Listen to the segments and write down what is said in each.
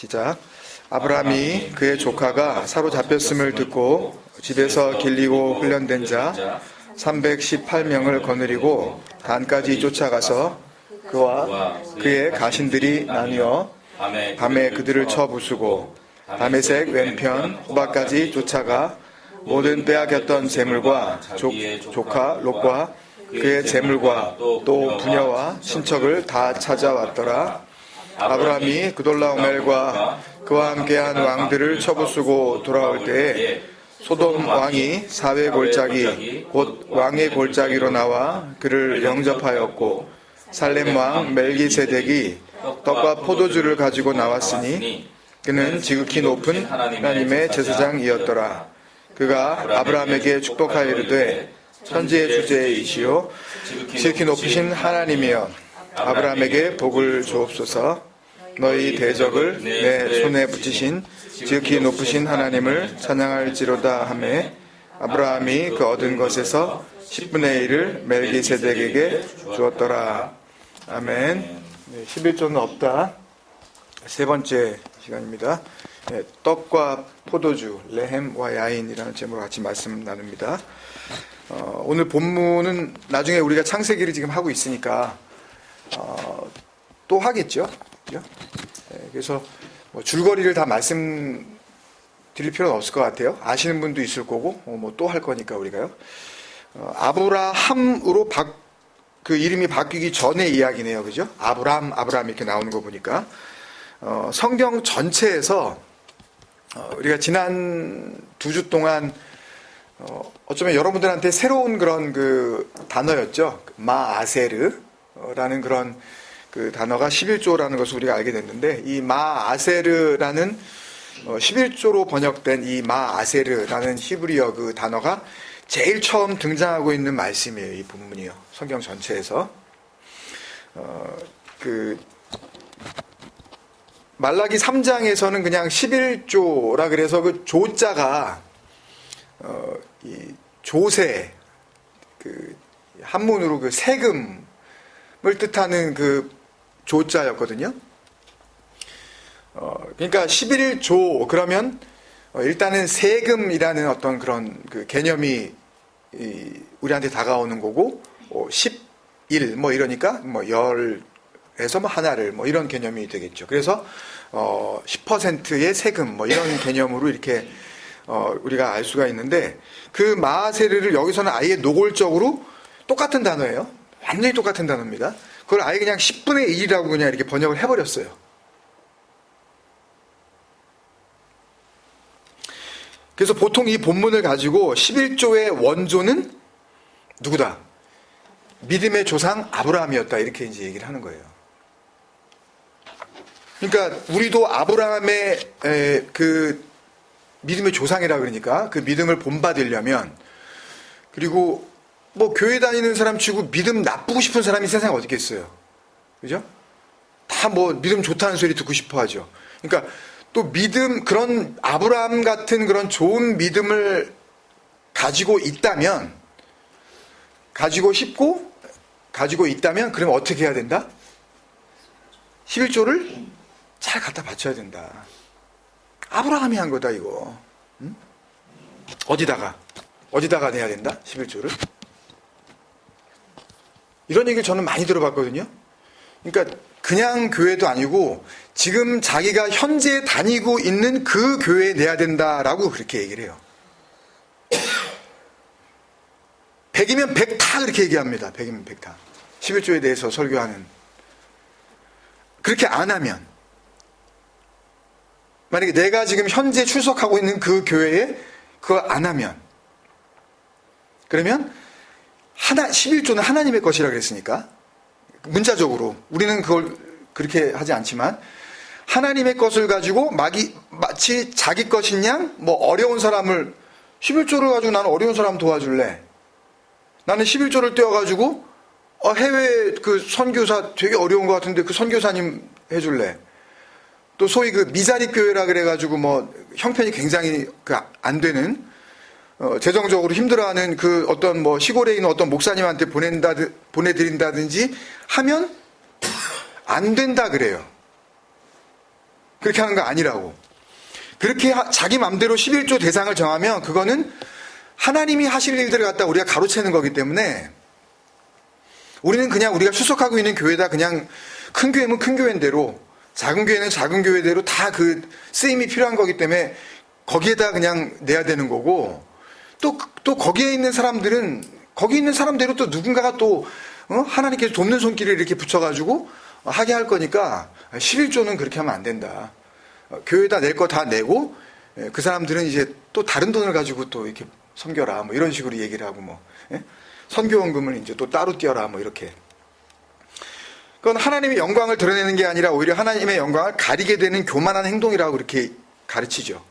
시작. 아브라함이 그의 조카가 사로잡혔음을 듣고 집에서 길리고 훈련된 자 318명을 거느리고 단까지 쫓아가서 그와 그의 가신들이 나뉘어 밤에 그들을 쳐 부수고 다메섹 왼편 호바까지 쫓아가 모든 빼앗겼던 재물과 조카 롯과 그의 재물과 또 부녀와 친척을 다 찾아왔더라. 아브라함이 그돌라오멜과 그와 함께한 왕들을 쳐부수고 돌아올 때에 소돔 왕이 사회 골짜기 곧 왕의 골짜기로 나와 그를 영접하였고 살렘 왕 멜기세덱이 떡과 포도주를 가지고 나왔으니 그는 지극히 높은 하나님의 제사장이었더라. 그가 아브라함에게 축복하여 이르되 천지의 주제이시오 지극히 높으신 하나님이여 아브라함에게 복을 주옵소서. 너희 대적을 내 손에 붙이신 지극히 높으신 하나님을 찬양할지로다 하매 아브라함이 그 얻은 것에서 10분의 1을 멜기세덱에게 주었더라. 아멘. 11조는 없다. 세 번째 시간입니다. 떡과 포도주, 레헴과 야인이라는 제목으로 같이 말씀 나눕니다. 오늘 본문은 나중에 우리가 창세기를 지금 하고 있으니까 또 하겠죠. 그래서 뭐 줄거리를 다 말씀드릴 필요는 없을 것 같아요. 아시는 분도 있을 거고 뭐 또 할 거니까 우리가요. 아브라함으로 그 이름이 바뀌기 전의 이야기네요. 그죠? 아브람 이렇게 나오는 거 보니까 성경 전체에서 우리가 지난 2주 동안 어쩌면 여러분들한테 새로운 그런 그 단어였죠. 마아세르라는 그런 그 단어가 11조라는 것을 우리가 알게 됐는데 이 마아세르라는 11조로 번역된 이 마아세르라는 히브리어 그 단어가 제일 처음 등장하고 있는 말씀이에요. 이 본문이요. 성경 전체에서. 그 말라기 3장에서는 그냥 11조라 그래서 그 조자가 이 조세 그 한문으로 그 세금을 뜻하는 그 조자였거든요. 그러니까 11조 그러면 일단은 세금이라는 어떤 그런 그 개념이 우리한테 다가오는 거고 11 뭐 이러니까 뭐 열에서 뭐 하나를 뭐 이런 개념이 되겠죠. 그래서 10%의 세금 뭐 이런 개념으로 이렇게 우리가 알 수가 있는데 그 마아세르를 여기서는 아예 노골적으로 똑같은 단어예요. 완전히 똑같은 단어입니다. 그걸 아예 그냥 10분의 1이라고 그냥 이렇게 번역을 해버렸어요. 그래서 보통 이 본문을 가지고 11조의 원조는 누구다? 믿음의 조상 아브라함이었다. 이렇게 이제 얘기를 하는 거예요. 그러니까 우리도 아브라함의 그 믿음의 조상이라 그러니까 그 믿음을 본받으려면 그리고 뭐 교회 다니는 사람 치고 믿음 나쁘고 싶은 사람이 세상에 어디 있겠어요. 그죠? 다 뭐 믿음 좋다는 소리 듣고 싶어 하죠. 그러니까 또 믿음 그런 아브라함 같은 그런 좋은 믿음을 가지고 있다면 가지고 싶고 가지고 있다면 그러면 어떻게 해야 된다? 11조를 잘 갖다 바쳐야 된다. 아브라함이 한 거다 이거. 응? 어디다가 내야 된다? 11조를. 이런 얘기를 저는 많이 들어봤거든요. 그러니까 그냥 교회도 아니고 지금 자기가 현재 다니고 있는 그 교회에 내야 된다라고 그렇게 얘기를 해요. 100이면 100다 그렇게 얘기합니다. 100이면 100다. 11조에 대해서 설교하는. 그렇게 안 하면 만약에 내가 지금 현재 출석하고 있는 그 교회에 그거 안 하면 그러면 11조는 하나님의 것이라 그랬으니까 문자적으로 우리는 그걸 그렇게 하지 않지만 하나님의 것을 가지고 마치 자기 것인 양 뭐 어려운 사람을 11조를 가지고 나는 어려운 사람 도와줄래. 나는 11조를 떼어가지고 해외 그 선교사 되게 어려운 것 같은데 그 선교사님 해줄래. 또 소위 그 미자리 교회라 그래가지고 뭐 형편이 굉장히 그 안 되는 재정적으로 힘들어하는 그 어떤 뭐 시골에 있는 어떤 목사님한테 보내드린다든지 하면 안 된다 그래요. 그렇게 하는 거 아니라고. 그렇게 자기 맘대로 11조 대상을 정하면 그거는 하나님이 하실 일들을 갖다 우리가 가로채는 거기 때문에 우리는 그냥 우리가 출석하고 있는 교회다 그냥 큰 교회면 큰 교회대로 작은 교회는 작은 교회대로 다 그 쓰임이 필요한 거기 때문에 거기에다 그냥 내야 되는 거고 또 거기에 있는 사람들은 거기 있는 사람대로 또 누군가가 또 하나님께서 돕는 손길을 이렇게 붙여가지고 하게 할 거니까 11조는 그렇게 하면 안 된다. 교회에다 낼 거 다 내고 그 사람들은 이제 또 다른 돈을 가지고 또 이렇게 섬겨라 뭐 이런 식으로 얘기를 하고 뭐 선교원금을 이제 또 따로 띄어라 뭐 이렇게. 그건 하나님의 영광을 드러내는 게 아니라 오히려 하나님의 영광을 가리게 되는 교만한 행동이라고 그렇게 가르치죠.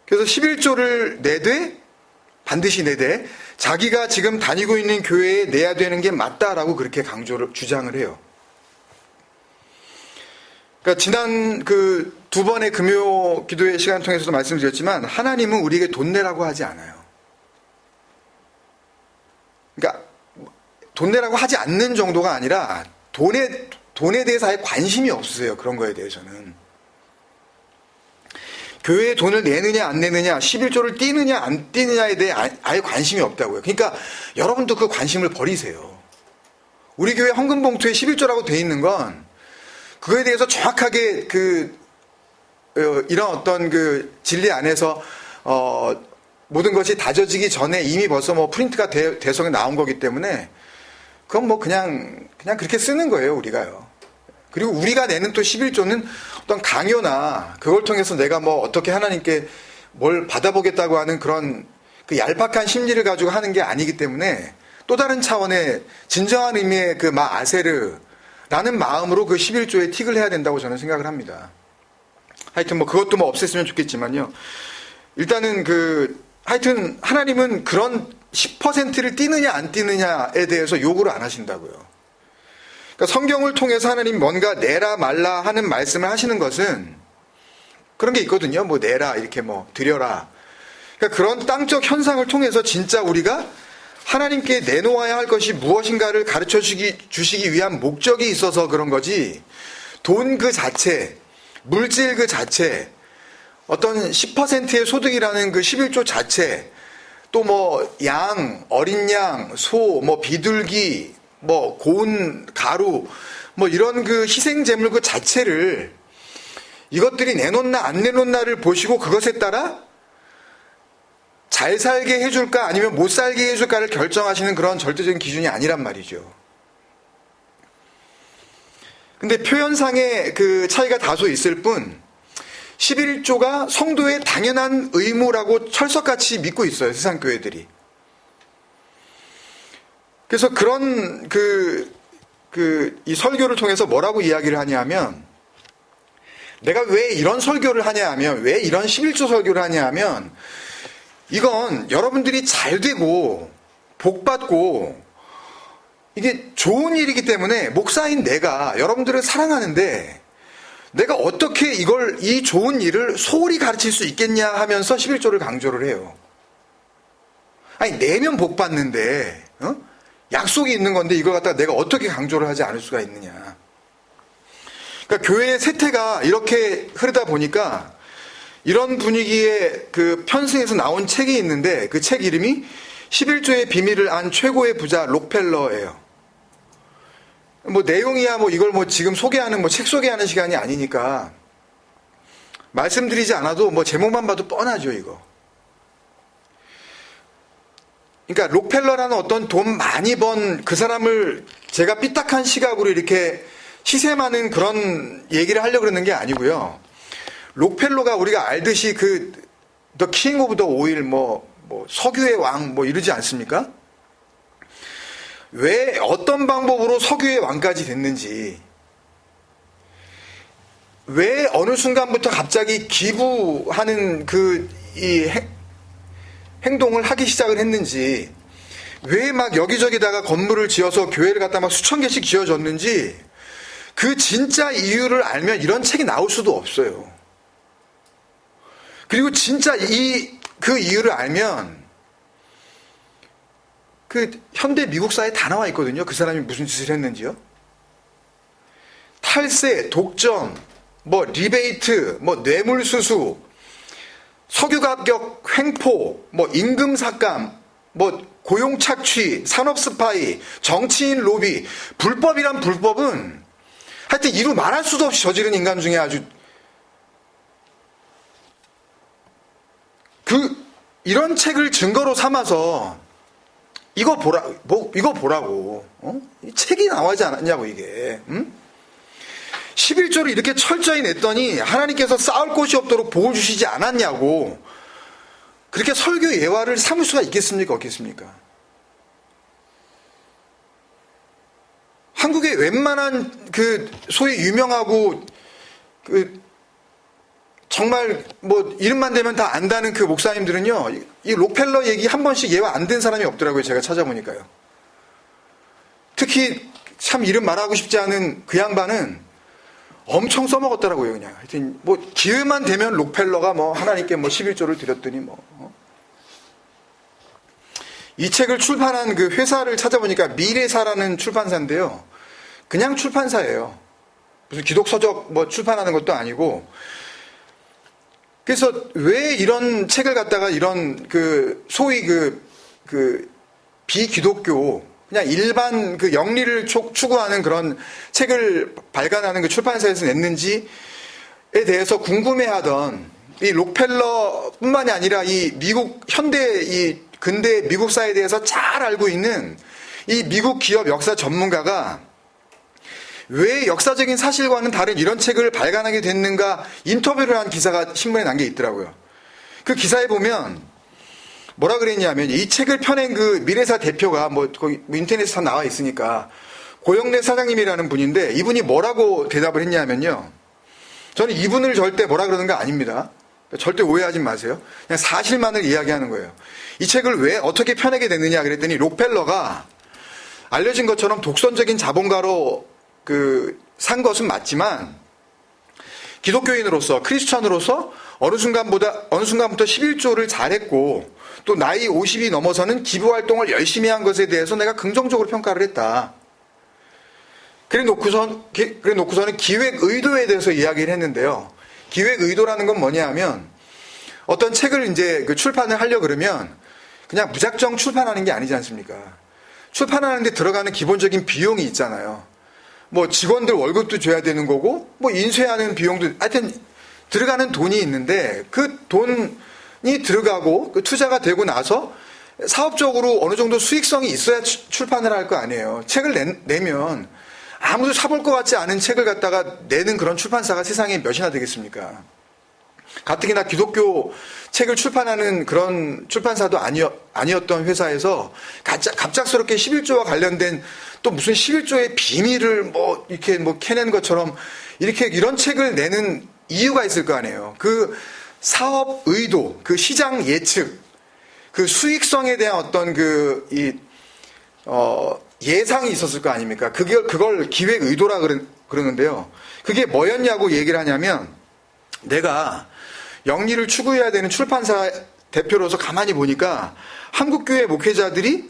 그래서 11조를 내되 반드시 내되 자기가 지금 다니고 있는 교회에 내야 되는 게 맞다라고 그렇게 주장을 해요. 그러니까 지난 그 두 번의 금요 기도회 시간을 통해서도 말씀드렸지만 하나님은 우리에게 돈 내라고 하지 않아요. 그러니까 돈 내라고 하지 않는 정도가 아니라 돈에 대해서 아예 관심이 없으세요. 그런 거에 대해서는. 교회에 돈을 내느냐 안 내느냐 11조를 띄느냐 안 띄느냐에 대해 아예 관심이 없다고요. 그러니까 여러분도 그 관심을 버리세요. 우리 교회 헌금 봉투에 11조라고 돼 있는 건 그거에 대해서 정확하게 이런 어떤 그 진리 안에서 모든 것이 다져지기 전에 이미 벌써 뭐 프린트가 돼서 나온 거기 때문에 그건 뭐 그냥 그렇게 쓰는 거예요, 우리가요. 그리고 우리가 내는 또 11조는 어떤 강요나 그걸 통해서 내가 뭐 어떻게 하나님께 뭘 받아보겠다고 하는 그런 그 얄팍한 심리를 가지고 하는 게 아니기 때문에 또 다른 차원의 진정한 의미의 그 아세르라는 마음으로 그 11조에 틱을 해야 된다고 저는 생각을 합니다. 하여튼 뭐 그것도 뭐 없앴으면 좋겠지만요. 일단은 하여튼 하나님은 그런 10%를 띄느냐 안 띄느냐에 대해서 요구를 안 하신다고요. 그러니까 성경을 통해서 하나님 뭔가 내라 말라 하는 말씀을 하시는 것은 그런 게 있거든요. 뭐 내라 이렇게 뭐 드려라. 그러니까 그런 땅적 현상을 통해서 진짜 우리가 하나님께 내놓아야 할 것이 무엇인가를 가르쳐 주시기 위한 목적이 있어서 그런 거지 돈 그 자체, 물질 그 자체, 어떤 10%의 소득이라는 그 11조 자체, 또 뭐 양, 어린 양, 소, 뭐 비둘기, 뭐 고운 가루, 뭐 이런 그 희생 제물 그 자체를 이것들이 내놓나 안 내놓나를 보시고 그것에 따라 잘 살게 해줄까 아니면 못 살게 해줄까를 결정하시는 그런 절대적인 기준이 아니란 말이죠. 근데 표현상의 그 차이가 다소 있을 뿐 11조가 성도의 당연한 의무라고 철석같이 믿고 있어요. 세상 교회들이. 그래서 그런 이 설교를 통해서 뭐라고 이야기를 하냐면 내가 왜 이런 설교를 하냐 하면 왜 이런 11조 설교를 하냐 하면 이건 여러분들이 잘 되고 복 받고 이게 좋은 일이기 때문에 목사인 내가 여러분들을 사랑하는데 내가 어떻게 이 좋은 일을 소홀히 가르칠 수 있겠냐 하면서 11조를 강조를 해요. 아니 내면 복 받는데 약속이 있는 건데 이걸 갖다가 내가 어떻게 강조를 하지 않을 수가 있느냐. 그러니까 교회의 세태가 이렇게 흐르다 보니까 이런 분위기의 그 편승에서 나온 책이 있는데 그 책 이름이 11조의 비밀을 안 최고의 부자 록펠러예요. 뭐 내용이야 뭐 이걸 뭐 지금 소개하는 뭐 책 소개하는 시간이 아니니까 말씀드리지 않아도 뭐 제목만 봐도 뻔하죠 이거. 그러니까 록펠러라는 어떤 돈 많이 번 그 사람을 제가 삐딱한 시각으로 이렇게 시샘하는 그런 얘기를 하려고 그러는 게 아니고요. 록펠러가 우리가 알듯이 The King of the Oil 뭐 석유의 왕 뭐 이러지 않습니까? 왜 어떤 방법으로 석유의 왕까지 됐는지, 왜 어느 순간부터 갑자기 기부하는 이 행동을 하기 시작을 했는지, 왜 막 여기저기다가 건물을 지어서 교회를 갖다 막 수천 개씩 지어줬는지 그 진짜 이유를 알면 이런 책이 나올 수도 없어요. 그리고 진짜 그 이유를 알면 그 현대 미국 사회에 다 나와 있거든요. 그 사람이 무슨 짓을 했는지요. 탈세, 독점, 뭐 리베이트, 뭐 뇌물수수, 석유가격 횡포, 뭐 임금 삭감, 뭐 고용 착취, 산업 스파이, 정치인 로비, 불법이란 불법은 하여튼 이루 말할 수도 없이 저지른 인간 중에 아주 이런 책을 증거로 삼아서 이거 보라고. 이 책이 나오지 않았냐고, 이게. 응? 11조를 이렇게 철저히 냈더니 하나님께서 싸울 곳이 없도록 복을 주시지 않았냐고. 그렇게 설교 예화를 삼을 수가 있겠습니까? 없겠습니까? 한국의 웬만한 소위 유명하고 정말 뭐 이름만 대면 다 안다는 그 목사님들은요, 이 록펠러 얘기 한 번씩 예화 안 된 사람이 없더라고요. 제가 찾아보니까요. 특히 참 이름 말하고 싶지 않은 그 양반은 엄청 써먹었더라고요. 그냥 하여튼 뭐 기회만 되면 록펠러가 뭐 하나님께 뭐 11조를 드렸더니 뭐. 이 책을 출판한 그 회사를 찾아보니까 미래사라는 출판사인데요. 그냥 출판사예요. 무슨 기독서적 뭐 출판하는 것도 아니고. 그래서 왜 이런 책을 갖다가 이런 소위 비기독교, 그냥 일반 영리를 추구하는 그런 책을 발간하는 그 출판사에서 냈는지에 대해서 궁금해하던 이 록펠러뿐만이 아니라 이 미국 근대 미국사에 대해서 잘 알고 있는 이 미국 기업 역사 전문가가 왜 역사적인 사실과는 다른 이런 책을 발간하게 됐는가 인터뷰를 한 기사가 신문에 난 게 있더라고요. 그 기사에 보면 뭐라 그랬냐면 이 책을 펴낸 그 미래사 대표가 거기 인터넷에 다 나와 있으니까 고영래 사장님이라는 분인데 이분이 뭐라고 대답을 했냐면요. 저는 이분을 절대 뭐라 그러는 거 아닙니다. 절대 오해하지 마세요. 그냥 사실만을 이야기하는 거예요. 이 책을 왜 어떻게 펴내게 됐느냐 그랬더니 록펠러가 알려진 것처럼 독선적인 자본가로 산 것은 맞지만 기독교인으로서 크리스천으로서 어느 순간부터 11조를 잘했고 또 나이 50이 넘어서는 기부활동을 열심히 한 것에 대해서 내가 긍정적으로 평가를 했다. 그래 놓고서는 기획 의도에 대해서 이야기를 했는데요. 기획 의도라는 건 뭐냐 하면 어떤 책을 이제 출판을 하려 그러면 그냥 무작정 출판하는 게 아니지 않습니까? 출판하는 데 들어가는 기본적인 비용이 있잖아요. 뭐 직원들 월급도 줘야 되는 거고 뭐 인쇄하는 비용도 하여튼 들어가는 돈이 있는데 그 돈이 들어가고 투자가 되고 나서 사업적으로 어느 정도 수익성이 있어야 출판을 할 거 아니에요. 책을 내면 아무도 사볼 것 같지 않은 책을 갖다가 내는 그런 출판사가 세상에 몇이나 되겠습니까? 가뜩이나 기독교 책을 출판하는 그런 출판사도 아니었던 회사에서 갑작스럽게 11조와 관련된 또 무슨 11조의 비밀을 이렇게 캐낸 것처럼 이런 책을 내는 이유가 있을 거 아니에요. 그 사업 의도, 그 시장 예측, 그 수익성에 대한 어떤 예상이 있었을 거 아닙니까? 그걸 기획 의도라 그러는데요. 그게 뭐였냐고 얘기를 하냐면 내가 영리를 추구해야 되는 출판사 대표로서 가만히 보니까 한국교회 목회자들이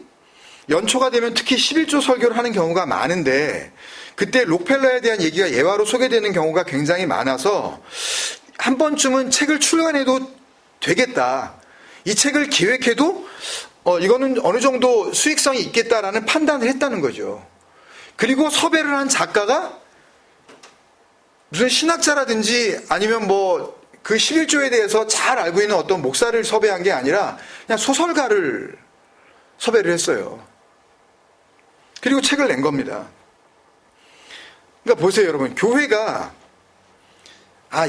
연초가 되면 특히 11조 설교를 하는 경우가 많은데 그때 록펠러에 대한 얘기가 예화로 소개되는 경우가 굉장히 많아서 한 번쯤은 책을 출간해도 되겠다. 이 책을 기획해도 이거는 어느 정도 수익성이 있겠다라는 판단을 했다는 거죠. 그리고 섭외를 한 작가가 무슨 신학자라든지 아니면 그 11조에 대해서 잘 알고 있는 어떤 목사를 섭외한 게 아니라 그냥 소설가를 섭외를 했어요. 그리고 책을 낸 겁니다. 그러니까 보세요, 여러분. 교회가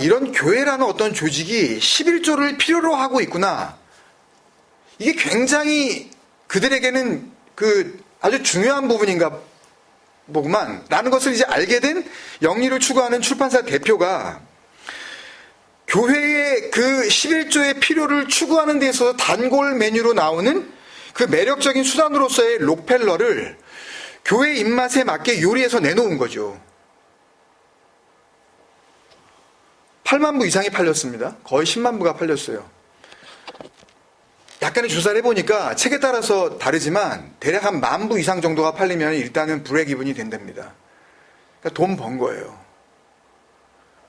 이런 교회라는 어떤 조직이 11조를 필요로 하고 있구나. 이게 굉장히 그들에게는 아주 중요한 부분인가 보구만 라는 것을 이제 알게 된 영리를 추구하는 출판사 대표가 교회의 그 11조의 필요를 추구하는 데 있어서 단골 메뉴로 나오는 그 매력적인 수단으로서의 록펠러를 교회 입맛에 맞게 요리해서 내놓은 거죠. 8만 부 이상이 팔렸습니다. 거의 10만 부가 팔렸어요. 약간의 조사를 해보니까 책에 따라서 다르지만 대략 한 10,000부 이상 정도가 팔리면 일단은 불의 기분이 된답니다. 그러니까 돈 번 거예요.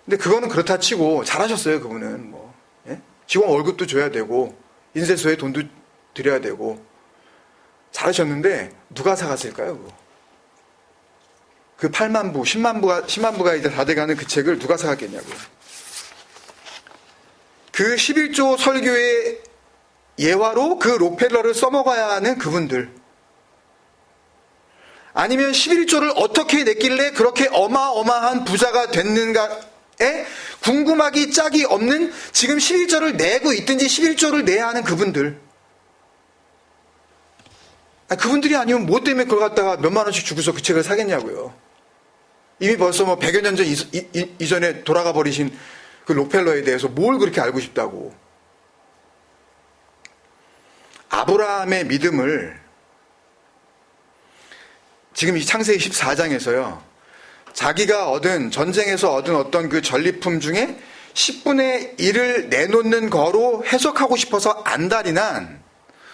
근데 그거는 그렇다 치고 잘하셨어요. 그분은 뭐 예? 직원 월급도 줘야 되고 인쇄소에 돈도 드려야 되고 잘하셨는데 누가 사갔을까요? 그거? 그 8만 부, 10만 부가 이제 다 돼가는 그 책을 누가 사갔겠냐고요. 그 11조 설교의 예화로 그 록펠러를 써먹어야 하는 그분들. 아니면 11조를 어떻게 냈길래 그렇게 어마어마한 부자가 됐는가에 궁금하기 짝이 없는 지금 11조를 내고 있든지 11조를 내야 하는 그분들. 그분들이 아니면 뭐 때문에 그걸 갖다가 몇만 원씩 주고서 그 책을 사겠냐고요. 이미 벌써 뭐 100여 년 전 이전에 돌아가 버리신 그 록펠러에 대해서 뭘 그렇게 알고 싶다고. 아브라함의 믿음을 지금 이 창세기 14장에서요. 자기가 전쟁에서 얻은 어떤 그 전리품 중에 10분의 1을 내놓는 거로 해석하고 싶어서 안달이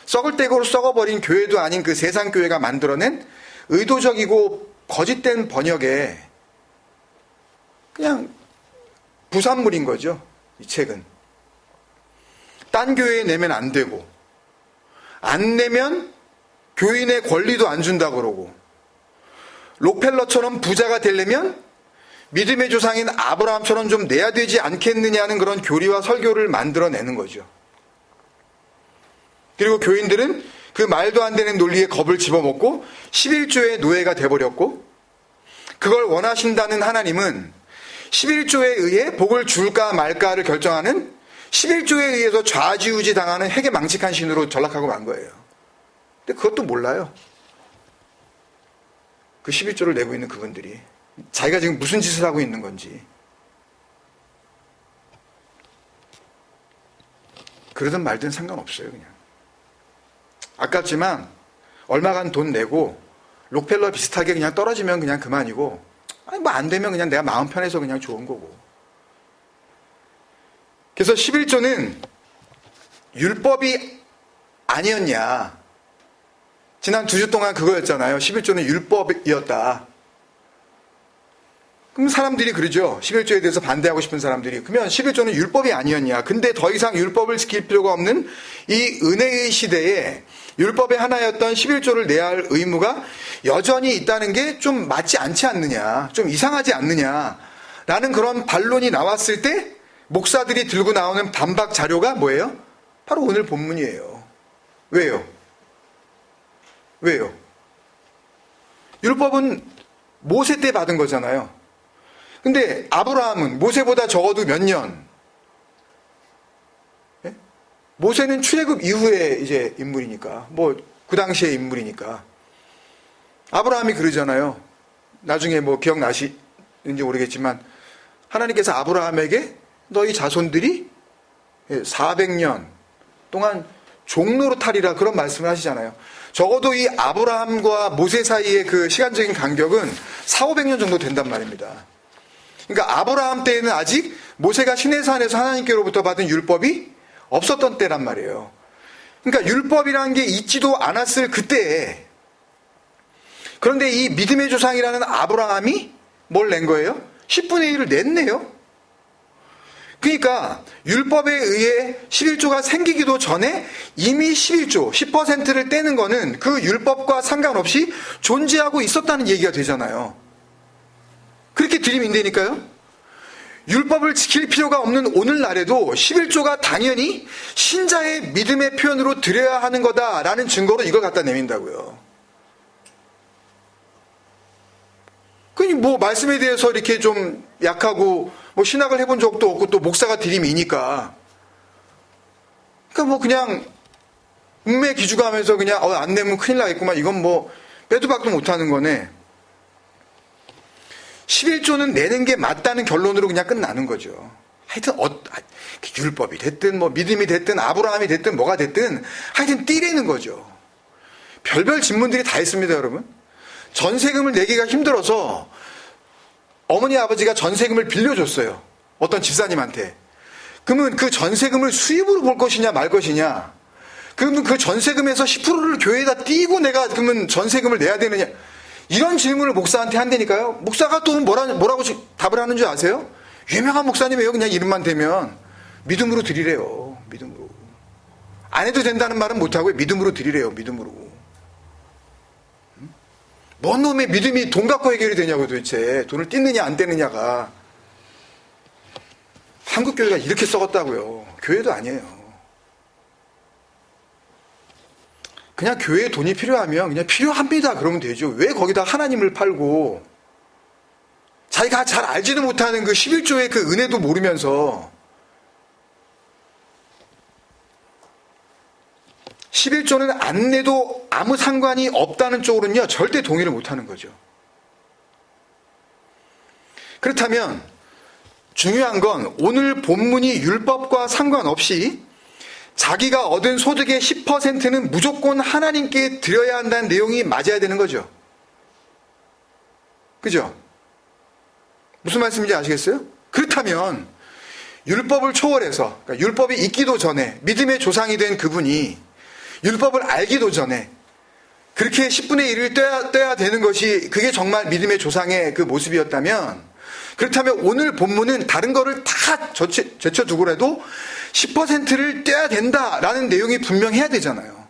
썩을 때고로 썩어버린 교회도 아닌 그 세상 교회가 만들어낸 의도적이고 거짓된 번역에 그냥 부산물인 거죠. 이 책은. 딴 교회에 내면 안 되고 안 내면 교인의 권리도 안 준다 그러고 록펠러처럼 부자가 되려면 믿음의 조상인 아브라함처럼 좀 내야 되지 않겠느냐는 그런 교리와 설교를 만들어내는 거죠. 그리고 교인들은 그 말도 안 되는 논리에 겁을 집어먹고 11조의 노예가 돼버렸고 그걸 원하신다는 하나님은 11조에 의해 복을 줄까 말까를 결정하는 11조에 의해서 좌지우지 당하는 회개망측한 신으로 전락하고 만 거예요. 근데 그것도 몰라요. 그 11조를 내고 있는 그분들이 자기가 지금 무슨 짓을 하고 있는 건지. 그러든 말든 상관없어요. 그냥 아깝지만 얼마간 돈 내고 록펠러 비슷하게 그냥 떨어지면 그냥 그만이고 뭐 안 되면 그냥 내가 마음 편해서 그냥 좋은 거고. 그래서 11조는 율법이 아니었냐. 지난 2주 동안 그거였잖아요. 11조는 율법이었다. 그럼 사람들이 그러죠. 11조에 대해서 반대하고 싶은 사람들이. 그러면 11조는 율법이 아니었냐. 근데 더 이상 율법을 지킬 필요가 없는 이 은혜의 시대에 율법의 하나였던 11조를 내야 할 의무가 여전히 있다는 게 좀 맞지 않지 않느냐. 좀 이상하지 않느냐. 라는 그런 반론이 나왔을 때 목사들이 들고 나오는 반박 자료가 뭐예요? 바로 오늘 본문이에요. 왜요? 율법은 모세 때 받은 거잖아요. 근데 아브라함은 모세보다 적어도 몇 년? 예? 모세는 출애굽 이후에 이제 인물이니까, 뭐 그 당시의 인물이니까. 아브라함이 그러잖아요. 나중에 뭐 기억나시는지 모르겠지만 하나님께서 아브라함에게 너희 자손들이 400년 동안 종로로 타리라 그런 말씀을 하시잖아요. 적어도 이 아브라함과 모세 사이의 그 시간적인 간격은 400~500년 정도 된단 말입니다. 그러니까 아브라함 때에는 아직 모세가 시내산에서 하나님께로부터 받은 율법이 없었던 때란 말이에요. 그러니까 율법이라는 게 있지도 않았을 그때에, 그런데 이 믿음의 조상이라는 아브라함이 뭘 낸 거예요? 10분의 1을 냈네요. 그러니까 율법에 의해 11조가 생기기도 전에 이미 11조, 10%를 떼는 거는 그 율법과 상관없이 존재하고 있었다는 얘기가 되잖아요. 그렇게 들이민다니까요. 율법을 지킬 필요가 없는 오늘날에도 11조가 당연히 신자의 믿음의 표현으로 드려야 하는 거다라는 증거로 이걸 갖다 내민다고요. 그니 뭐 말씀에 대해서 이렇게 좀 약하고 뭐 신학을 해본 적도 없고 또 목사가 들이미니까 그러니까 뭐 그냥 음매 기죽어하면서 그냥 안 내면 큰일 나겠구만, 이건 뭐 빼도 박도 못하는 거네. 11조는 내는 게 맞다는 결론으로 그냥 끝나는 거죠. 하여튼 율법이 됐든 뭐 믿음이 됐든 아브라함이 됐든 뭐가 됐든 하여튼 띠래는 거죠. 별별 질문들이 다 있습니다, 여러분. 전세금을 내기가 힘들어서 어머니 아버지가 전세금을 빌려줬어요. 어떤 집사님한테. 그러면 그 전세금을 수입으로 볼 것이냐 말 것이냐. 그러면 그 전세금에서 10%를 교회에다 띄고 내가 그러면 전세금을 내야 되느냐. 이런 질문을 목사한테 한다니까요. 목사가 또 뭐라고 답을 하는 줄 아세요? 유명한 목사님이에요. 그냥 이름만 대면 믿음으로 드리래요. 믿음으로. 안 해도 된다는 말은 못하고 믿음으로 드리래요. 믿음으로. 뭔 놈의 믿음이 돈 갖고 해결이 되냐고 도대체. 돈을 뜯느냐 안 떼느냐가. 한국 교회가 이렇게 썩었다고요. 교회도 아니에요. 그냥 교회에 돈이 필요하면 그냥 필요합니다. 그러면 되죠. 왜 거기다 하나님을 팔고 자기가 잘 알지도 못하는 그 11조의 그 은혜도 모르면서 11조는 안 내도 아무 상관이 없다는 쪽으로는요 절대 동의를 못하는 거죠. 그렇다면 중요한 건 오늘 본문이 율법과 상관없이 자기가 얻은 소득의 10%는 무조건 하나님께 드려야 한다는 내용이 맞아야 되는 거죠. 그죠? 무슨 말씀인지 아시겠어요? 그렇다면 율법을 초월해서, 그러니까 율법이 있기도 전에 믿음의 조상이 된 그분이 율법을 알기도 전에 그렇게 10분의 1을 떼야 되는 것이 그게 정말 믿음의 조상의 그 모습이었다면, 그렇다면 오늘 본문은 다른 거를 다 제쳐두고라도 10%를 떼야 된다라는 내용이 분명해야 되잖아요.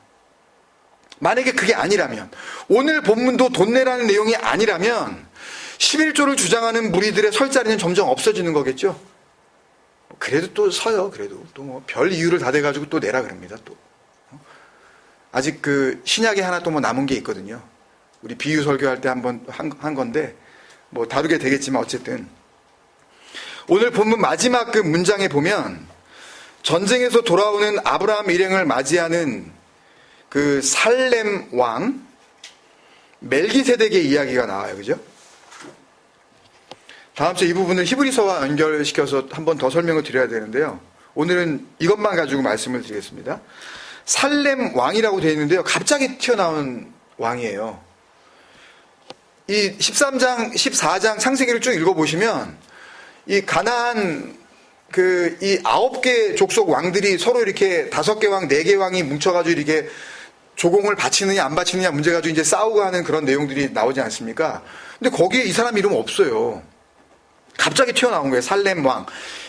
만약에 그게 아니라면, 오늘 본문도 돈 내라는 내용이 아니라면 11조를 주장하는 무리들의 설 자리는 점점 없어지는 거겠죠. 그래도 또 서요. 그래도 또 뭐 별 이유를 다 대가지고 또 내라 그럽니다. 또 아직 그 신약에 하나 또 뭐 남은 게 있거든요. 우리 비유 설교할 때 한번 한 건데 뭐 다루게 되겠지만 어쨌든 오늘 본문 마지막 그 문장에 보면 전쟁에서 돌아오는 아브라함 일행을 맞이하는 그 살렘 왕 멜기세덱의 이야기가 나와요. 그죠? 다음 주에 이 부분을 히브리서와 연결시켜서 한 번 더 설명을 드려야 되는데요. 오늘은 이것만 가지고 말씀을 드리겠습니다. 살렘 왕이라고 되어 있는데요. 갑자기 튀어나온 왕이에요. 이 13장, 14장 창세기를 쭉 읽어보시면 이 가나안 이 9개 족속 왕들이 서로 이렇게 5개 왕, 4개 왕이 뭉쳐가지고 이렇게 조공을 바치느냐 안 바치느냐 문제 가지고 이제 싸우고 하는 그런 내용들이 나오지 않습니까? 근데 거기에 이 사람 이름 없어요. 갑자기 튀어나온 거예요. 살렘 왕.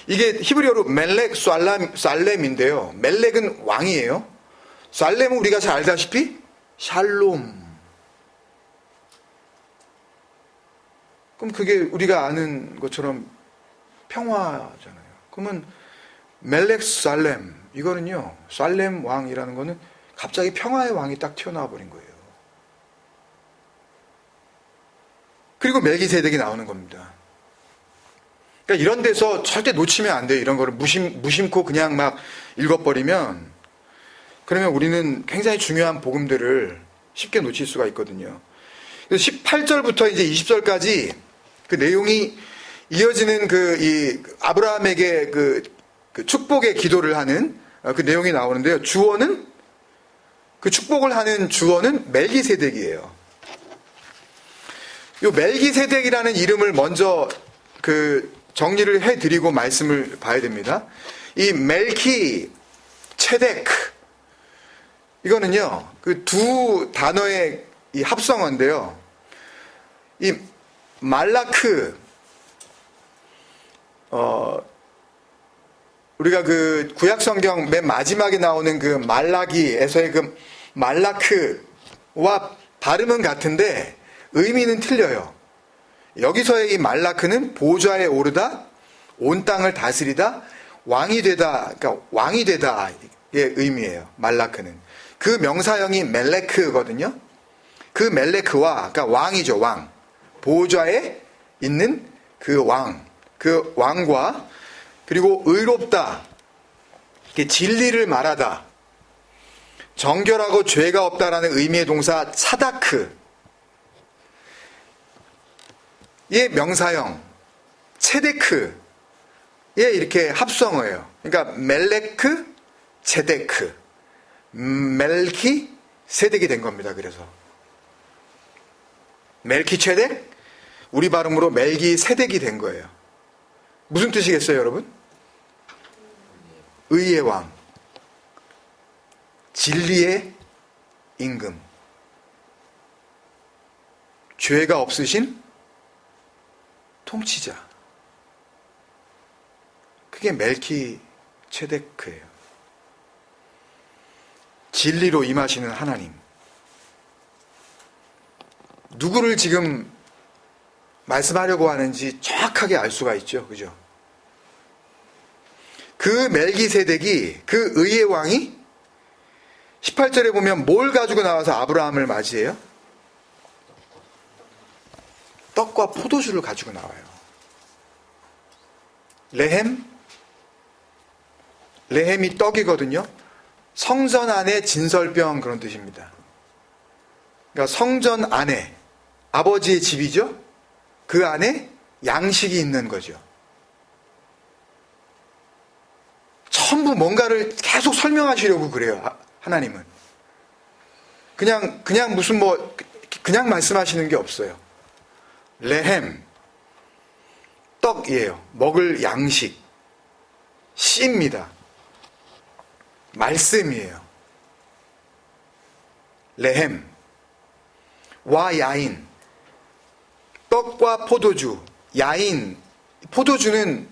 이게 히브리어로 멜렉 살렘인데요. 멜렉은 왕이에요. 살렘은 우리가 잘 알다시피 샬롬. 그럼 그게 우리가 아는 것처럼 평화잖아요. 그러면 멜렉 살렘, 이거는요, 살렘 왕이라는 거는 갑자기 평화의 왕이 딱 튀어나와 버린 거예요. 그리고 멜기세덱이 나오는 겁니다. 그러니까 이런 데서 절대 놓치면 안 돼요. 이런 거를 무심코 그냥 막 읽어버리면, 그러면 우리는 굉장히 중요한 복음들을 쉽게 놓칠 수가 있거든요. 18절부터 이제 20절까지 그 내용이 이어지는 이 아브라함에게 그 축복의 기도를 하는 그 내용이 나오는데요. 주어는, 그 축복을 하는 주어는 멜기세덱이에요. 요 멜기세덱이라는 이름을 먼저 정리를 해드리고 말씀을 봐야 됩니다. 이 멜키 체덱, 이거는요, 그 두 단어의 이 합성어인데요. 이 말라크, 우리가 그 구약성경 맨 마지막에 나오는 그 말라기에서의 그 말라크와 발음은 같은데 의미는 틀려요. 여기서의 이 말라크는 보좌에 오르다, 온 땅을 다스리다, 왕이 되다, 그러니까 왕이 되다의 의미예요. 말라크는. 그 명사형이 멜레크거든요. 그 멜레크와, 그러니까 왕이죠, 왕. 보좌에 있는 그 왕. 그 왕과, 그리고 의롭다, 진리를 말하다, 정결하고 죄가 없다라는 의미의 동사 차다크, 의 명사형 체데크의 이렇게 합성어예요. 그러니까 멜레크, 체데크, 멜키 세덱이 된 겁니다. 그래서 멜키 체덱, 우리 발음으로 멜기 세덱이 된 거예요. 무슨 뜻이겠어요, 여러분? 의의 왕, 진리의 임금, 죄가 없으신 통치자. 그게 멜키ጼ데크예요. 진리로 임하시는 하나님. 누구를 지금 말씀하려고 하는지 정확하게 알 수가 있죠. 그죠? 그 멜기세덱이, 그 의의 왕이 18절에 보면 뭘 가지고 나와서 아브라함을 맞이해요? 떡과 포도주를 가지고 나와요. 레헴이 떡이거든요. 성전 안에 진설병, 그런 뜻입니다. 그러니까 성전 안에, 아버지의 집이죠. 그 안에 양식이 있는 거죠. 전부 뭔가를 계속 설명하시려고 그래요. 하나님은 그냥 무슨 그냥 말씀하시는 게 없어요. 레헴, 떡이에요. 먹을 양식, 씨입니다. 말씀이에요. 레헴, 와 야인, 떡과 포도주, 야인, 포도주는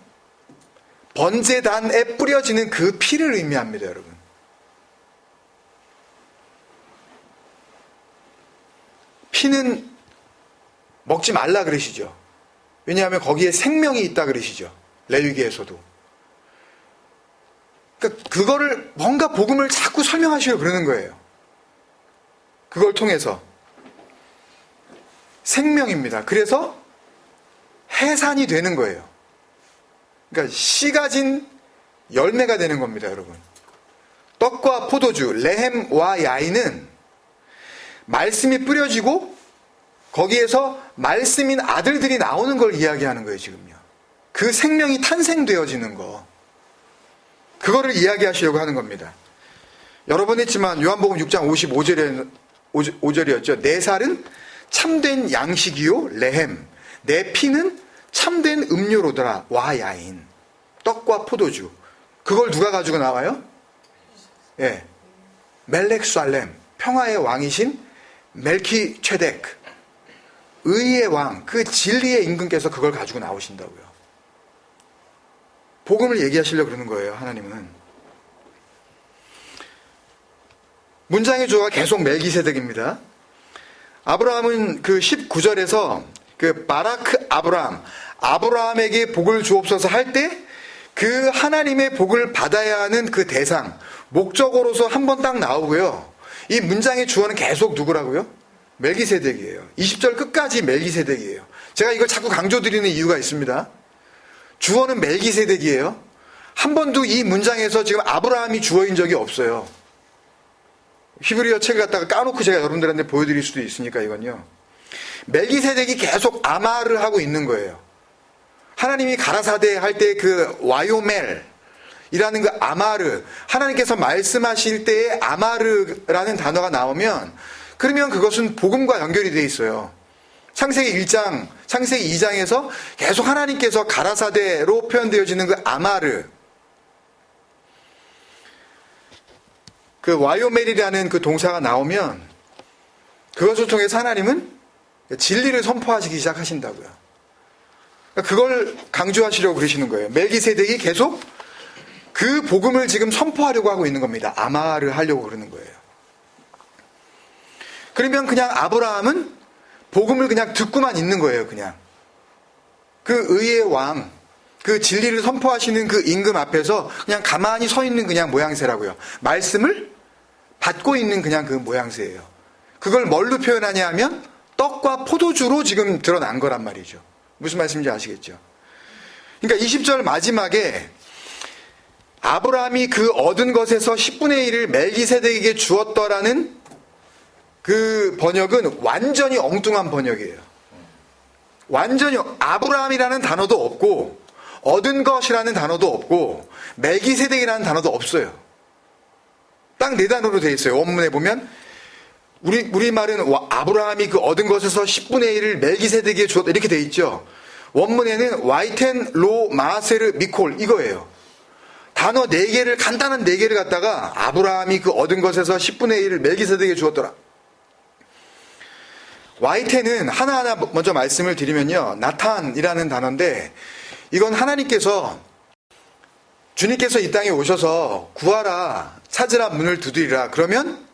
번제단에 뿌려지는 그 피를 의미합니다, 여러분. 피는 먹지 말라 그러시죠. 왜냐하면 거기에 생명이 있다 그러시죠. 레위기에서도. 그러니까 그거를 뭔가 복음을 자꾸 설명하시려고 그러는 거예요. 그걸 통해서. 생명입니다. 그래서 해산이 되는 거예요. 그러니까 씨 가진 열매가 되는 겁니다, 여러분. 떡과 포도주, 레헴과 야인은 말씀이 뿌려지고 거기에서 말씀인 아들들이 나오는 걸 이야기하는 거예요, 지금요. 그 생명이 탄생되어지는 거. 그거를 이야기하시려고 하는 겁니다. 여러 번 했지만 요한복음 6장 55절이었죠. 내 살은 참된 양식이요 레헴, 내 피는 참된 음료로더라. 와 야인, 떡과 포도주. 그걸 누가 가지고 나와요? 예, 멜렉살렘, 평화의 왕이신 멜키ጼ데크, 의의 왕, 그 진리의 임금께서 그걸 가지고 나오신다고요. 복음을 얘기하시려고 그러는 거예요, 하나님은. 문장의 주어가 계속 멜기세덱입니다. 아브라함은 그 19절에서 그 바라크 아브라함에게 복을 주옵소서 할 때 그 하나님의 복을 받아야 하는 그 대상, 목적으로서 한 번 딱 나오고요. 이 문장의 주어는 계속 누구라고요? 멜기세덱이에요. 20절 끝까지 멜기세덱이에요. 제가 이걸 자꾸 강조드리는 이유가 있습니다. 주어는 멜기세덱이에요. 한 번도 이 문장에서 지금 아브라함이 주어인 적이 없어요. 히브리어 책을 갖다가 까놓고 제가 여러분들한테 보여드릴 수도 있으니까 이건요. 멜기세덱이 계속 아마를 하고 있는 거예요. 하나님이 가라사대 할 때 그 와요멜이라는 그 아마르, 하나님께서 말씀하실 때의 아마르라는 단어가 나오면 그러면 그것은 복음과 연결이 되어 있어요. 창세기 1장, 창세기 2장에서 계속 하나님께서 가라사대로 표현되어지는 그 아마르, 그 와요멜이라는 그 동사가 나오면 그것을 통해서 하나님은 진리를 선포하시기 시작하신다고요. 그걸 강조하시려고 그러시는 거예요. 멜기세덱이 계속 그 복음을 지금 선포하려고 하고 있는 겁니다. 아마를 하려고 그러는 거예요. 그러면 그냥 아브라함은 복음을 그냥 듣고만 있는 거예요. 그냥 그 의의 왕, 그 진리를 선포하시는 그 임금 앞에서 그냥 가만히 서 있는 그냥 모양새라고요. 말씀을 받고 있는 그냥 그 모양새예요. 그걸 뭘로 표현하냐 하면 떡과 포도주로 지금 드러난 거란 말이죠. 무슨 말씀인지 아시겠죠? 그러니까 20절 마지막에 아브라함이 그 얻은 것에서 10분의 1을 멜기세덱에게 주었더라는 그 번역은 완전히 엉뚱한 번역이에요. 완전히 아브라함이라는 단어도 없고 얻은 것이라는 단어도 없고 멜기세덱이라는 단어도 없어요. 딱 네 단어로 되어 있어요. 원문에 보면 우리말은 아브라함이 그 얻은 것에서 10분의 1을 멜기세덱에게 주었다 이렇게 되어 있죠. 원문에는 와이텐 로 마세르 미콜 이거예요. 단어 4개를 간단한 4개를 갖다가 아브라함이 그 얻은 것에서 10분의 1을 멜기세덱에게 주었더라. 와이텐은 하나하나 먼저 말씀을 드리면요. 나탄이라는 단어인데 이건 하나님께서 주님께서 이 땅에 오셔서 구하라, 찾으라, 문을 두드리라. 그러면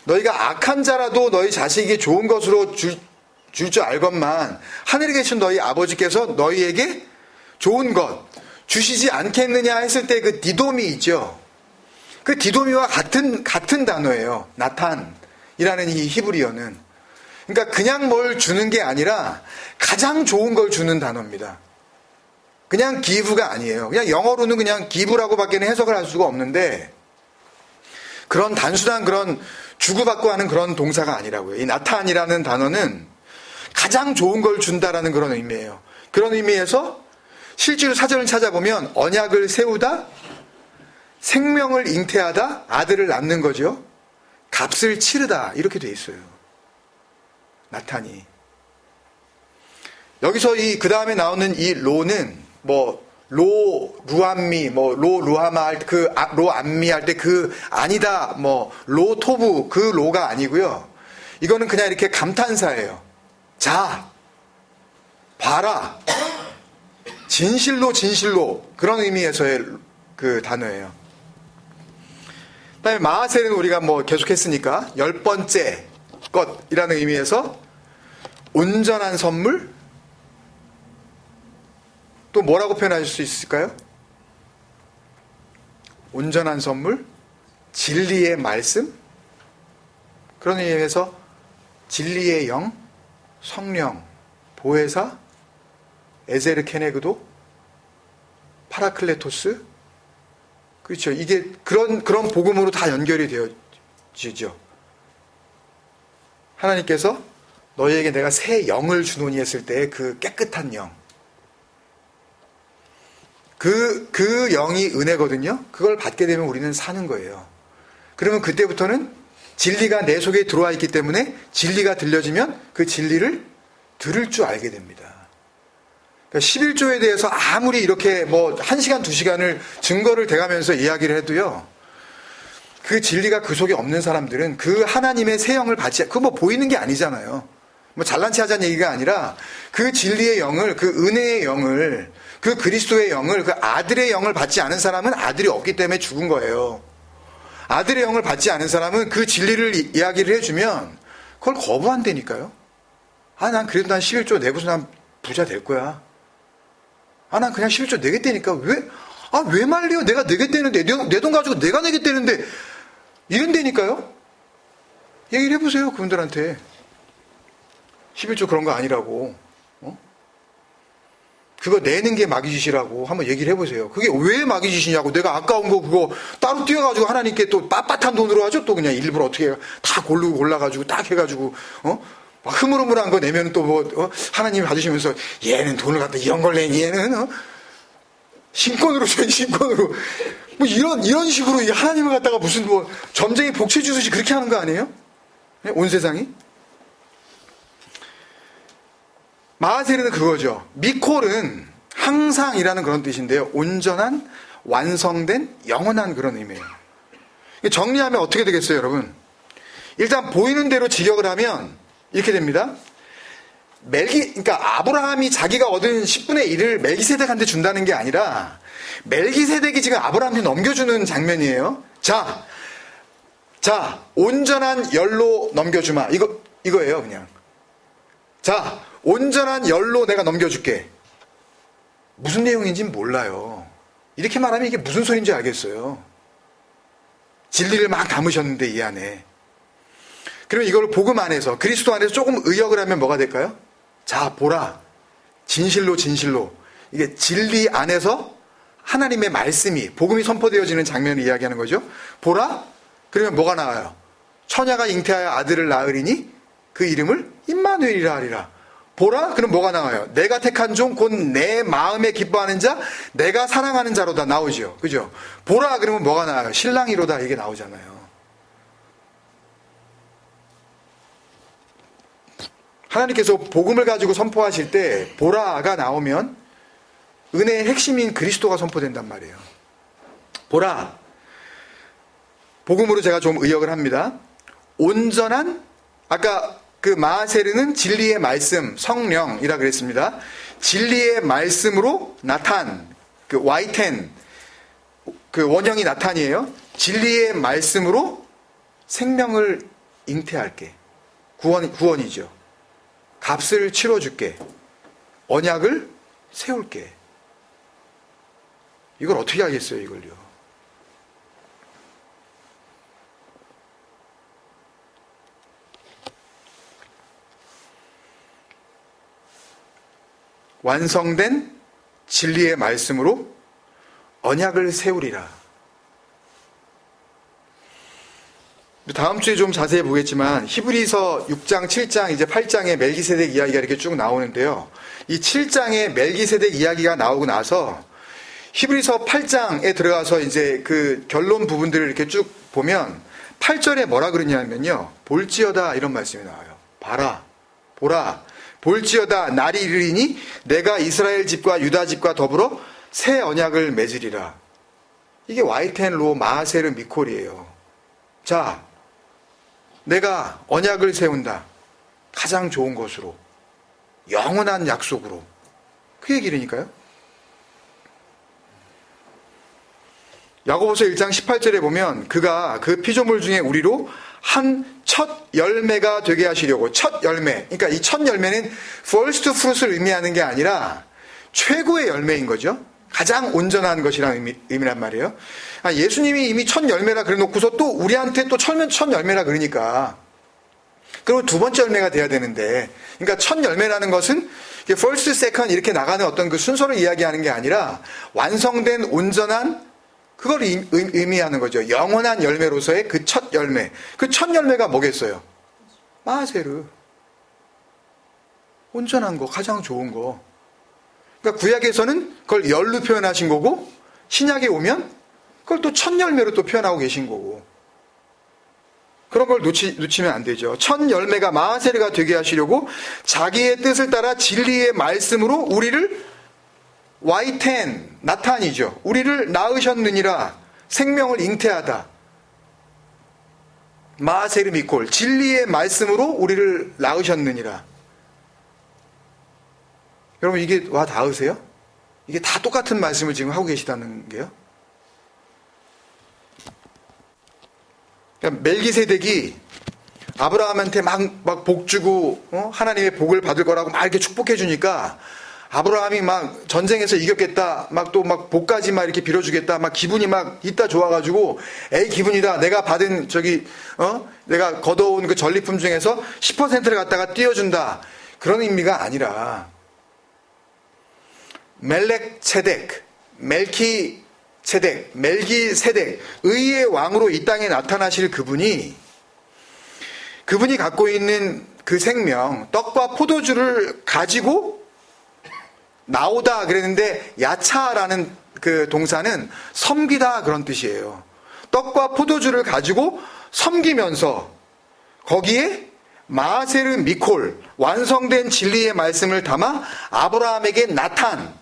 너희가 악한 자라도 너희 자식에게 좋은 것으로 줄 줄 알건만 하늘에 계신 너희 아버지께서 너희에게 좋은 것 주시지 않겠느냐 했을 때 그 디도미 있죠. 그 디도미와 같은 단어예요. 나탄이라는 이 히브리어는. 그러니까 그냥 뭘 주는 게 아니라 가장 좋은 걸 주는 단어입니다. 그냥 기브가 아니에요. 그냥 영어로는 그냥 기브라고밖에 해석을 할 수가 없는데 그런 단순한 그런 주고받고 하는 그런 동사가 아니라고요. 이 나탄이라는 단어는 가장 좋은 걸 준다라는 그런 의미예요. 그런 의미에서 실제로 사전을 찾아보면 언약을 세우다, 생명을 잉태하다, 아들을 낳는 거죠. 값을 치르다 이렇게 돼 있어요. 나탄이. 여기서 그 다음에 나오는 이 로는 로 루암미, 로 루하마 할 때 로 암미 할 때 아니다, 로 토부 그 로가 아니고요. 이거는 그냥 이렇게 감탄사예요. 자, 봐라. 진실로 그런 의미에서의 그 단어예요. 그다음에 마하셀은 우리가 계속했으니까 10번째 것이라는 의미에서 온전한 선물. 또 뭐라고 표현하실 수 있을까요? 온전한 선물, 진리의 말씀, 그런 의미에서 진리의 영, 성령, 보혜사, 에제르 케네그도, 파라클레토스, 그렇죠. 이게 그런 복음으로 다 연결이 되어지죠. 하나님께서 너희에게 내가 새 영을 주노니 했을 때 그 깨끗한 영, 그 영이 은혜거든요. 그걸 받게 되면 우리는 사는 거예요. 그러면 그때부터는 진리가 내 속에 들어와 있기 때문에 진리가 들려지면 그 진리를 들을 줄 알게 됩니다. 그러니까 11조에 대해서 아무리 이렇게 1시간, 2시간을 증거를 대가면서 이야기를 해도요. 그 진리가 그 속에 없는 사람들은 그 하나님의 새 영을 받지, 그거 보이는 게 아니잖아요. 잘난 체 하자는 얘기가 아니라 그 진리의 영을, 그 은혜의 영을, 그 그리스도의 영을, 그 아들의 영을 받지 않은 사람은 아들이 없기 때문에 죽은 거예요. 아들의 영을 받지 않은 사람은 그 진리를 이야기를 해주면 그걸 거부한다니까요. 난 그래도 난 11조 내고서 난 부자 될 거야. 난 그냥 11조 내겠다니까. 왜 말려? 내가 내겠다는데, 내 돈 가지고 내가 내겠다는데, 이런다니까요? 얘기를 해보세요, 그분들한테. 11조 그런 거 아니라고. 그거 내는 게 마귀짓이라고 한번 얘기를 해보세요. 그게 왜 마귀짓이냐고. 내가 아까운 거 그거 따로 띄워가지고 하나님께 또 빳빳한 돈으로 하죠. 또 그냥 일부러 어떻게 다 골라가지고 딱 해가지고, 막 흐물흐물한 거 내면 또 하나님이 받으시면서 얘는 돈을 갖다 이런 걸 내니 얘는, 신권으로 줘야지, 신권으로. 이런 식으로 하나님을 갖다가 무슨 점쟁이 복채 주듯이 그렇게 하는 거 아니에요? 온 세상이? 마하세르는 그거죠. 미콜은 항상이라는 그런 뜻인데요. 온전한, 완성된, 영원한 그런 의미예요. 정리하면 어떻게 되겠어요, 여러분? 일단 보이는 대로 직역을 하면 이렇게 됩니다. 그러니까 아브라함이 자기가 얻은 10분의 1을 멜기세덱한테 준다는 게 아니라 멜기세덱이 지금 아브라함한테 넘겨주는 장면이에요. 자, 온전한 열로 넘겨주마. 이거예요, 그냥. 자, 온전한 열로 내가 넘겨줄게. 무슨 내용인지는 몰라요. 이렇게 말하면 이게 무슨 소리인지 알겠어요. 진리를 막 담으셨는데 이 안에. 그러면 이걸 복음 안에서, 그리스도 안에서 조금 의역을 하면 뭐가 될까요? 자, 보라. 진실로. 이게 진리 안에서 하나님의 말씀이, 복음이 선포되어지는 장면을 이야기하는 거죠. 보라. 그러면 뭐가 나와요? 처녀가 잉태하여 아들을 낳으리니 그 이름을 임마누엘이라 하리라. 보라? 그럼 뭐가 나와요? 내가 택한 종, 곧 내 마음에 기뻐하는 자, 내가 사랑하는 자로다 나오죠. 그죠? 보라? 그러면 뭐가 나와요? 신랑이로다 이게 나오잖아요. 하나님께서 복음을 가지고 선포하실 때 보라가 나오면 은혜의 핵심인 그리스도가 선포된단 말이에요. 보라. 복음으로 제가 좀 의역을 합니다. 온전한, 아까 그 마하세르는 진리의 말씀, 성령이라 그랬습니다. 진리의 말씀으로 나탄, 그 와이텐, 그 원형이 나타니에요. 진리의 말씀으로 생명을 잉태할게. 구원이죠. 값을 치러줄게. 언약을 세울게. 이걸 어떻게 하겠어요, 이걸요? 완성된 진리의 말씀으로 언약을 세우리라. 다음 주에 좀 자세히 보겠지만 히브리서 6장, 7장, 이제 8장에 멜기세덱 이야기가 이렇게 쭉 나오는데요. 이 7장에 멜기세덱 이야기가 나오고 나서 히브리서 8장에 들어가서 이제 그 결론 부분들을 이렇게 쭉 보면 8절에 뭐라 그러냐면요. 볼지어다 이런 말씀이 나와요. 봐라, 보라, 볼지어다 날이 이르리니 내가 이스라엘 집과 유다 집과 더불어 새 언약을 맺으리라. 이게 와이텐로 마하세르 미콜이에요. 자, 내가 언약을 세운다. 가장 좋은 것으로. 영원한 약속으로. 그 얘기라니까요. 야고보서 1장 18절에 보면 그가 그 피조물 중에 우리로 한 첫 열매가 되게 하시려고. 첫 열매. 그러니까 이 첫 열매는 first fruit을 의미하는 게 아니라 최고의 열매인 거죠. 가장 온전한 것이라는 의미란 말이에요. 예수님이 이미 첫 열매라 그래놓고서 또 우리한테 또 첫 열매라 그러니까. 그리고 두 번째 열매가 돼야 되는데. 그러니까 첫 열매라는 것은 first, second 이렇게 나가는 어떤 그 순서를 이야기하는 게 아니라 완성된 온전한 그걸 의미하는 거죠. 영원한 열매로서의 그 첫 열매. 그 첫 열매가 뭐겠어요? 마하세르. 온전한 거, 가장 좋은 거. 그러니까 구약에서는 그걸 열로 표현하신 거고 신약에 오면 그걸 또 첫 열매로 또 표현하고 계신 거고. 그런 걸 놓치면 안 되죠. 첫 열매가 마하세르가 되게 하시려고 자기의 뜻을 따라 진리의 말씀으로 우리를 와이텐, 나탄이죠. 우리를 낳으셨느니라. 생명을 잉태하다. 마하세르 미콜. 진리의 말씀으로 우리를 낳으셨느니라. 여러분 이게 와 닿으세요? 이게 다 똑같은 말씀을 지금 하고 계시다는 게요. 그러니까 멜기세덱이 아브라함한테 막 복 주고 하나님의 복을 받을 거라고 막 이렇게 축복해 주니까 아브라함이 막 전쟁에서 이겼겠다, 막 또 막 복까지 막 이렇게 빌어주겠다, 막 기분이 막 있다 좋아가지고, 에이 기분이다. 내가 받은 내가 걷어온 그 전리품 중에서 10%를 갖다가 띄워준다. 그런 의미가 아니라 멜기세덱, 의의 왕으로 이 땅에 나타나실 그분이 갖고 있는 그 생명, 떡과 포도주를 가지고 나오다 그랬는데 야차라는 그 동사는 섬기다 그런 뜻이에요. 떡과 포도주를 가지고 섬기면서 거기에 마하세르 미콜 완성된 진리의 말씀을 담아 아브라함에게 나탄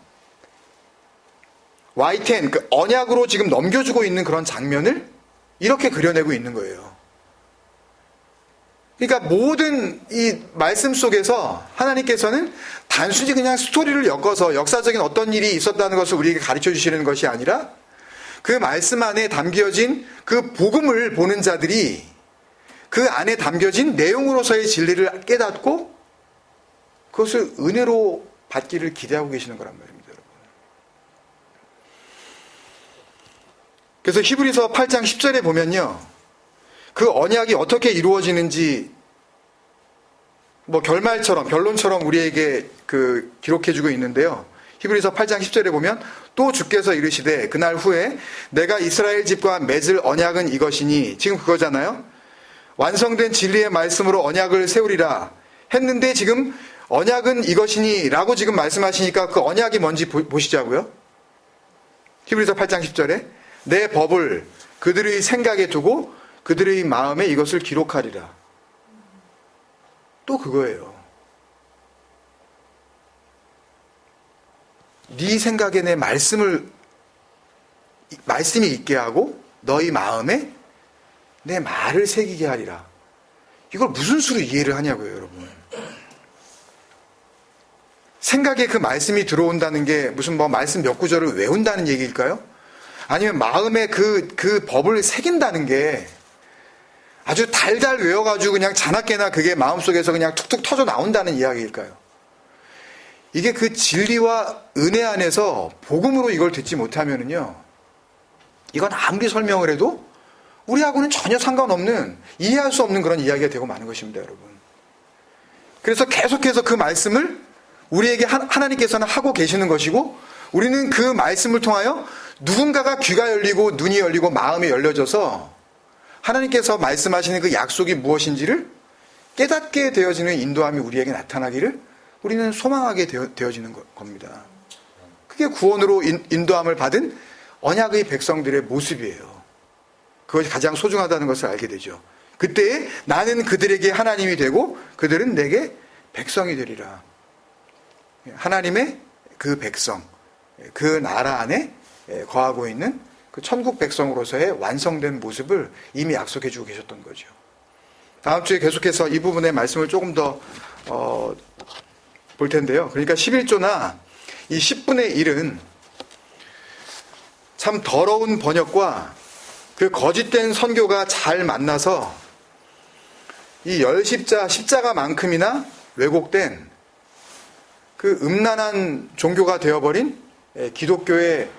와이텐 그 언약으로 지금 넘겨주고 있는 그런 장면을 이렇게 그려내고 있는 거예요. 그러니까 모든 이 말씀 속에서 하나님께서는 단순히 그냥 스토리를 엮어서 역사적인 어떤 일이 있었다는 것을 우리에게 가르쳐 주시는 것이 아니라 그 말씀 안에 담겨진 그 복음을 보는 자들이 그 안에 담겨진 내용으로서의 진리를 깨닫고 그것을 은혜로 받기를 기대하고 계시는 거란 말입니다, 여러분. 그래서 히브리서 8장 10절에 보면요. 그 언약이 어떻게 이루어지는지 결론처럼 우리에게 그 기록해주고 있는데요. 히브리서 8장 10절에 보면 또 주께서 이르시되 그날 후에 내가 이스라엘 집과 맺을 언약은 이것이니 지금 그거잖아요. 완성된 진리의 말씀으로 언약을 세우리라 했는데 지금 언약은 이것이니 라고 지금 말씀하시니까 그 언약이 뭔지 보시자고요. 히브리서 8장 10절에 내 법을 그들의 생각에 두고 그들의 마음에 이것을 기록하리라. 또 그거예요. 네 생각에 내 말씀이 있게 하고 너희 마음에 내 말을 새기게 하리라. 이걸 무슨 수로 이해를 하냐고요, 여러분. 생각에 그 말씀이 들어온다는 게 무슨 말씀 몇 구절을 외운다는 얘기일까요? 아니면 마음에 그 법을 새긴다는 게 아주 달달 외워가지고 그냥 자나깨나 그게 마음속에서 그냥 툭툭 터져 나온다는 이야기일까요? 이게 그 진리와 은혜 안에서 복음으로 이걸 듣지 못하면은요, 이건 아무리 설명을 해도 우리하고는 전혀 상관없는, 이해할 수 없는 그런 이야기가 되고 마는 것입니다, 여러분. 그래서 계속해서 그 말씀을 우리에게 하나님께서는 하고 계시는 것이고, 우리는 그 말씀을 통하여 누군가가 귀가 열리고 눈이 열리고 마음이 열려져서 하나님께서 말씀하시는 그 약속이 무엇인지를 깨닫게 되어지는 인도함이 우리에게 나타나기를 우리는 소망하게 되어지는 겁니다. 그게 구원으로 인도함을 받은 언약의 백성들의 모습이에요. 그것이 가장 소중하다는 것을 알게 되죠. 그때 나는 그들에게 하나님이 되고 그들은 내게 백성이 되리라. 하나님의 그 백성, 그 나라 안에 거하고 있는 그 천국 백성으로서의 완성된 모습을 이미 약속해 주고 계셨던 거죠. 다음 주에 계속해서 이 부분의 말씀을 조금 더 볼 텐데요. 그러니까 11조나 이 10분의 1은 참 더러운 번역과 그 거짓된 선교가 잘 만나서 이 십자가만큼이나 왜곡된 그 음란한 종교가 되어버린 기독교의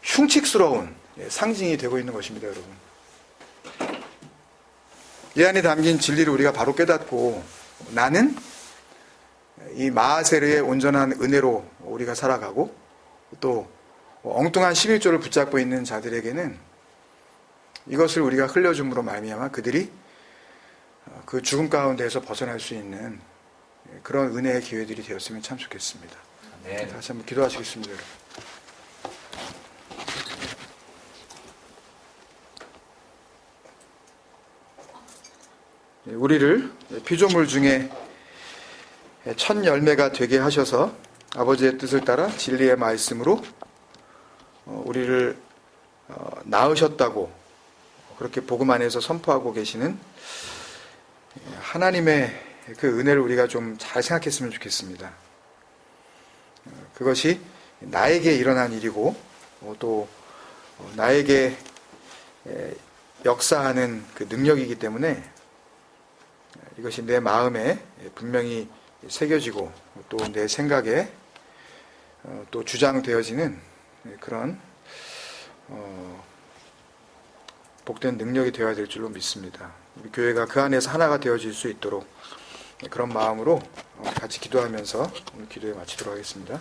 흉측스러운 상징이 되고 있는 것입니다, 여러분. 이 안에 담긴 진리를 우리가 바로 깨닫고 나는 이 마하세르의 온전한 은혜로 우리가 살아가고 또 엉뚱한 11조를 붙잡고 있는 자들에게는 이것을 우리가 흘려줌으로 말미암아 그들이 그 죽음 가운데에서 벗어날 수 있는 그런 은혜의 기회들이 되었으면 참 좋겠습니다. 네. 다시 한번 기도하시겠습니다, 여러분. 우리를 피조물 중에 첫 열매가 되게 하셔서 아버지의 뜻을 따라 진리의 말씀으로 우리를 낳으셨다고 그렇게 복음 안에서 선포하고 계시는 하나님의 그 은혜를 우리가 좀 잘 생각했으면 좋겠습니다. 그것이 나에게 일어난 일이고 또 나에게 역사하는 그 능력이기 때문에 이것이 내 마음에 분명히 새겨지고 또 내 생각에 또 주장되어지는 그런 복된 능력이 되어야 될 줄로 믿습니다. 우리 교회가 그 안에서 하나가 되어질 수 있도록 그런 마음으로 같이 기도하면서 오늘 기도에 마치도록 하겠습니다.